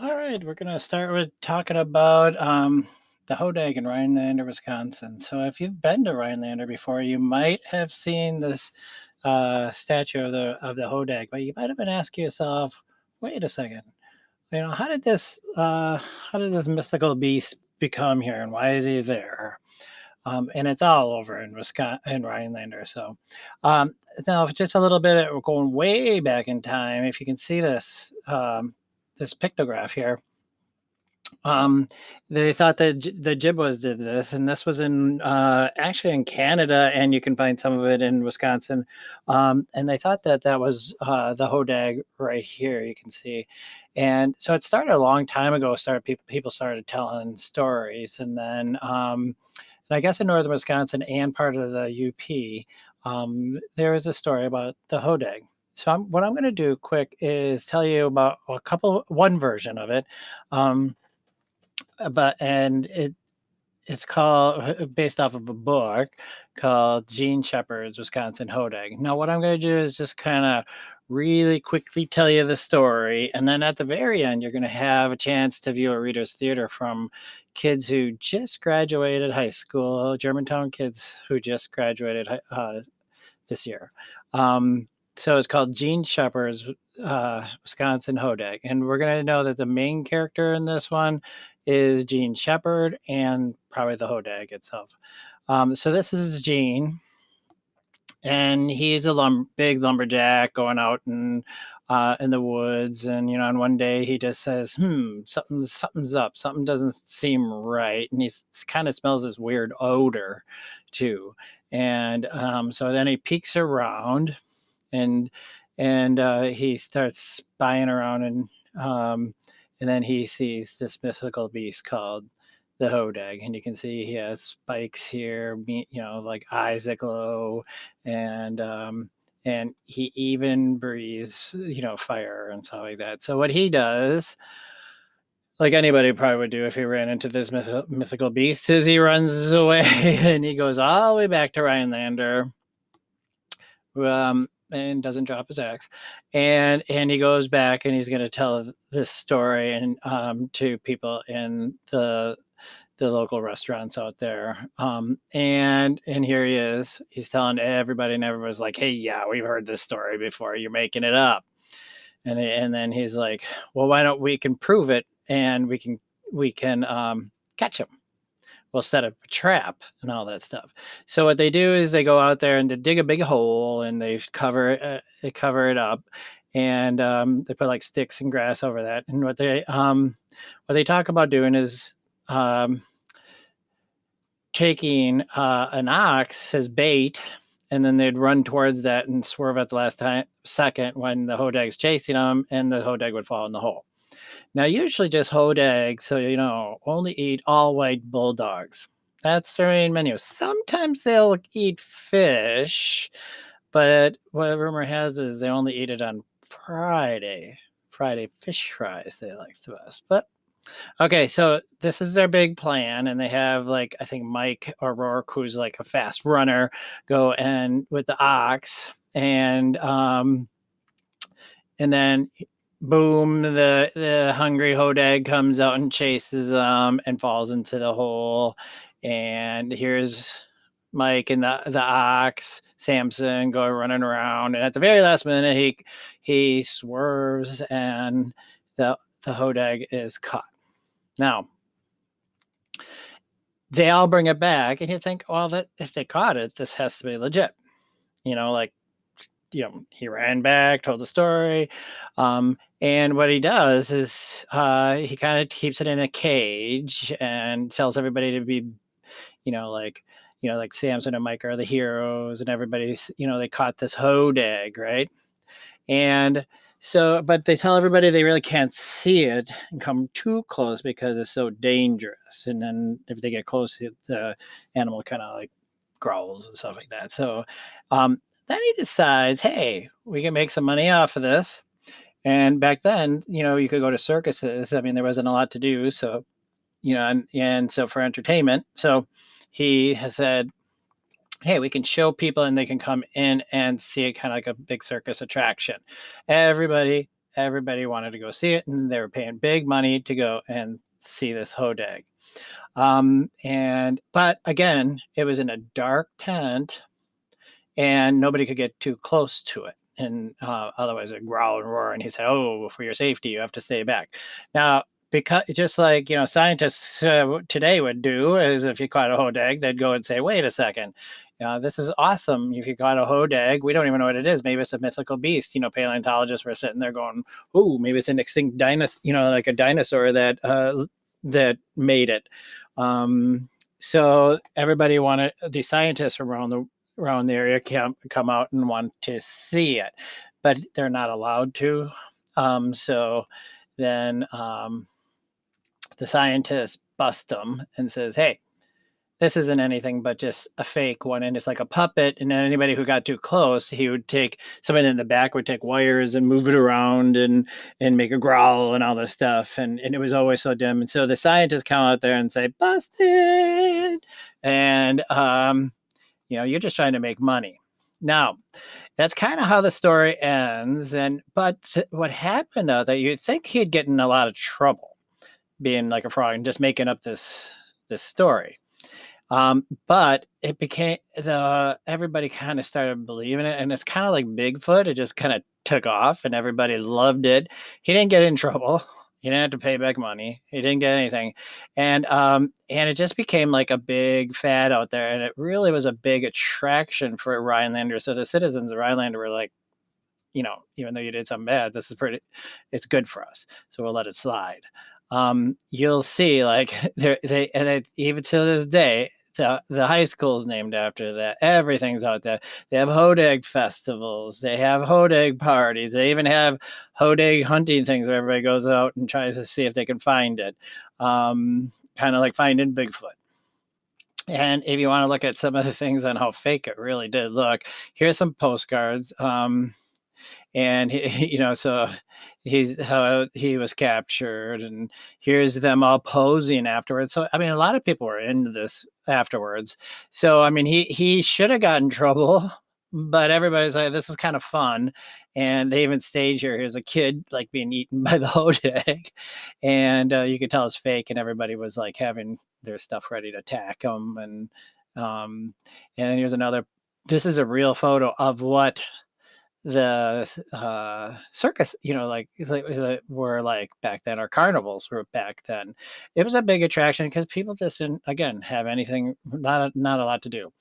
All right, we're going to start with talking about the Hodag in Rhinelander, Wisconsin. So, if you've been to Rhinelander before, you might have seen this statue of the Hodag, but you might have been asking yourself, "Wait a second, how did this mythical beast become here, and why is he there?" And it's all over in Wisconsin, in Rhinelander. So, um, now just a little bit, we're going way back in time. If you can see this. This pictograph here, um, they thought that the Jibwas did this, and this was in actually in Canada, and you can find some of it in Wisconsin. And they thought that that was the Hodag right here. You can see, and so it started a long time ago. Started people started telling stories, and then and I guess in northern Wisconsin and part of the UP, there is a story about the Hodag. So what I'm going to do quick is tell you about one version of it. Um, but and it's called based off of a book called Gene Shepard's Wisconsin Hodag. Now, what I'm going to do is just kind of really quickly tell you the story, and then at the very end, you're going to have a chance to view a reader's theater from kids who just graduated high school, Germantown kids who just graduated this year. Um, so it's called Gene Shepard's Wisconsin Hodag, and we're going to know that the main character in this one is Gene Shepard and probably the Hodag itself. So this is Gene, and he's a big lumberjack going out in the woods, and and one day he just says, something's up, something doesn't seem right," and he kind of smells this weird odor too. And so then he peeks around, and he starts spying around, um, and then he sees this mythical beast called the Hodag, and you can see he has spikes here, like eyes that glow, and he even breathes, fire and stuff like that. So what he does, like anybody probably would do if he ran into this mythical beast, is he runs away and he goes all the way back to Rhinelander, and doesn't drop his axe, and he goes back and he's going to tell this story and to people in the local restaurants out there. And here he is. He's telling everybody, and everybody's like, "Hey, yeah, we've heard this story before. You're making it up." And then he's like, "Well, why don't we can prove it, and we can catch him. We'll set up a trap and all that stuff." So what they do is they go out there and they dig a big hole, and they cover it up, and they put like sticks and grass over that. And what they talk about doing is um, taking an ox as bait, and then they'd run towards that and swerve at the last second when the Hodag's chasing them, and the Hodag would fall in the hole. Now, usually just Hodag, so only eat all white bulldogs. That's their main menu. Sometimes they'll eat fish, but what rumor has is they only eat it on Friday. Friday fish fries they like the best. But okay, so this is their big plan, and they have like I think Mike O'Rourke, who's like a fast runner, go and with the ox, and then boom, the hungry Hodag comes out and chases them and falls into the hole, and here's Mike and the ox Samson go running around, and at the very last minute he swerves, and the Hodag is caught. Now they all bring it back, and you think, well, that if they caught it, this has to be legit. Like he ran back, told the story, and what he does is he kind of keeps it in a cage and tells everybody to be, like like Samson and Mike are the heroes, and everybody's they caught this Hodag, right? And so, but they tell everybody they really can't see it and come too close because it's so dangerous. And then if they get close, the animal kind of like growls and stuff like that. So then he decides, hey, we can make some money off of this. And back then, you could go to circuses. I mean, there wasn't a lot to do. So, and so for entertainment. So he has said, hey, we can show people and they can come in and see it kind of like a big circus attraction. Everybody everybody wanted to go see it, and they were paying big money to go and see this Hodag. But again, it was in a dark tent, and nobody could get too close to it. And otherwise, it'd growl and roar. And he said, "Oh, for your safety, you have to stay back." Now, because just like scientists today would do, is if you caught a Hodag, they'd go and say, "Wait a second, this is awesome. If you caught a Hodag, we don't even know what it is. Maybe it's a mythical beast." Paleontologists were sitting there going, "Oh, maybe it's an extinct dinosaur. Like a dinosaur that made it." Um, so everybody wanted the scientists around the area come out and want to see it, but they're not allowed to. So then the scientists bust them and says, "Hey, this isn't anything but just a fake one, and it's like a puppet." And then anybody who got too close, he would take somebody in the back would take wires and move it around and make a growl and all this stuff, and it was always so dim. And so the scientists come out there and say, "Busted," and you're just trying to make money. Now, that's kind of how the story ends. What happened though, that you'd think he'd get in a lot of trouble being like a fraud and just making up this story. But it became everybody kind of started believing it, and it's kind of like Bigfoot. It just kind of took off, and everybody loved it. He didn't get in trouble. He didn't have to pay back money. He didn't get anything, and it just became like a big fad out there, and it really was a big attraction for Rhinelander. So the citizens of Rhinelander were like, even though you did something bad, it's good for us. So we'll let it slide. You'll see, like even to this day, the high school is named after that. Everything's out there. They have Hodag festivals. They have Hodag parties. They even have Hodag hunting things where everybody goes out and tries to see if they can find it. Kind of like finding Bigfoot. And if you want to look at some of the things on how fake it really did look, here's some postcards. And so he's how he was captured, and here's them all posing afterwards. So I mean, a lot of people were into this afterwards. So I mean, he should have gotten in trouble, but everybody's like, this is kind of fun. And they even stage here's a kid like being eaten by the Hodag, and you could tell it's fake, and everybody was like having their stuff ready to attack him. And here's another. This is a real photo of what the circus, were like back then, or carnivals were back then. It was a big attraction because people just didn't, again, have anything, not a lot to do.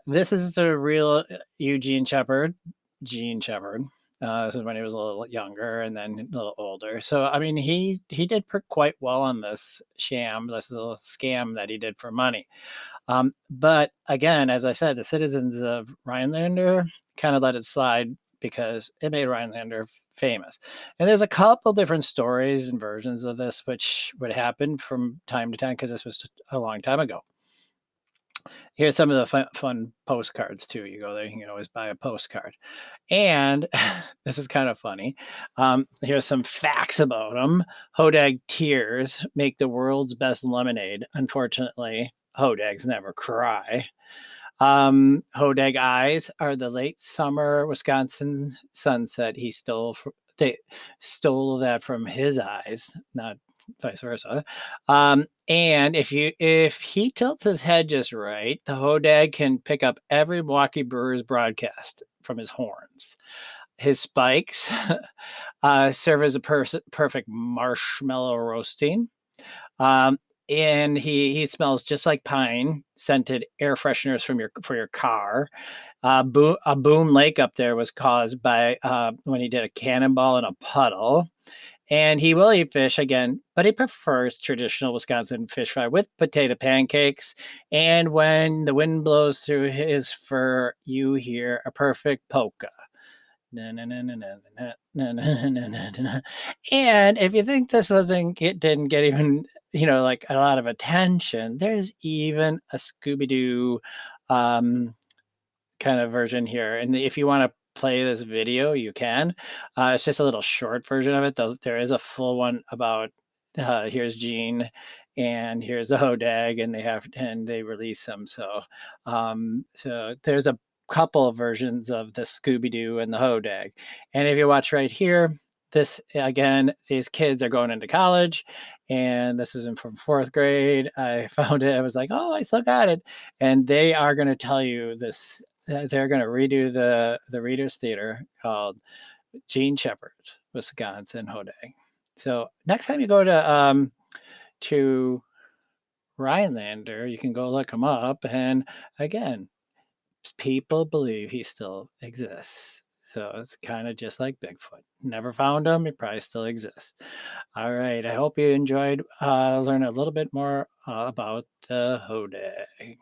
This is the real Eugene Shepard, Gene Shepard. This is when he was a little younger and then a little older. So I mean, he did quite well on this little scam that he did for money. But again, as I said, the citizens of Rhinelander kind of let it slide because it made Rhinelander famous. And there's a couple different stories and versions of this, which would happen from time to time because this was a long time ago. Here's some of the fun postcards too. You go there, you can always buy a postcard. And this is kind of funny. Here's some facts about them. Hodag tears make the world's best lemonade. Unfortunately, Hodags never cry. Hodag eyes are the late summer Wisconsin sunset. They stole that from his eyes, not vice versa. And if he tilts his head just right, the Hodag can pick up every Milwaukee Brewers broadcast from his horns. His spikes serve as a perfect marshmallow roasting. Um, and he smells just like pine scented air fresheners for your car. A boom lake up there was caused by when he did a cannonball in a puddle. And he will eat fish again, but he prefers traditional Wisconsin fish fry with potato pancakes. And when the wind blows through his fur, you hear a perfect polka. And if you think this didn't get even like a lot of attention, there's even a Scooby Doo kind of version here. And if you want to play this video, you can. It's just a little short version of it. Though there is a full one about here's Gene and here's the Hodag, and they release them. So there's a couple of versions of the Scooby Doo and the Hodag. And if you watch right here, this again, these kids are going into college, and this is in from fourth grade. I found it. I was like, oh, I still got it, and they are going to tell you this. They're going to redo the Reader's Theater called Gene Shepherd's Wisconsin Hodag. So next time you go to Rhinelander, you can go look him up. And again, people believe he still exists. So it's kind of just like Bigfoot. Never found him. He probably still exists. All right. I hope you enjoyed learning a little bit more about the Hodag.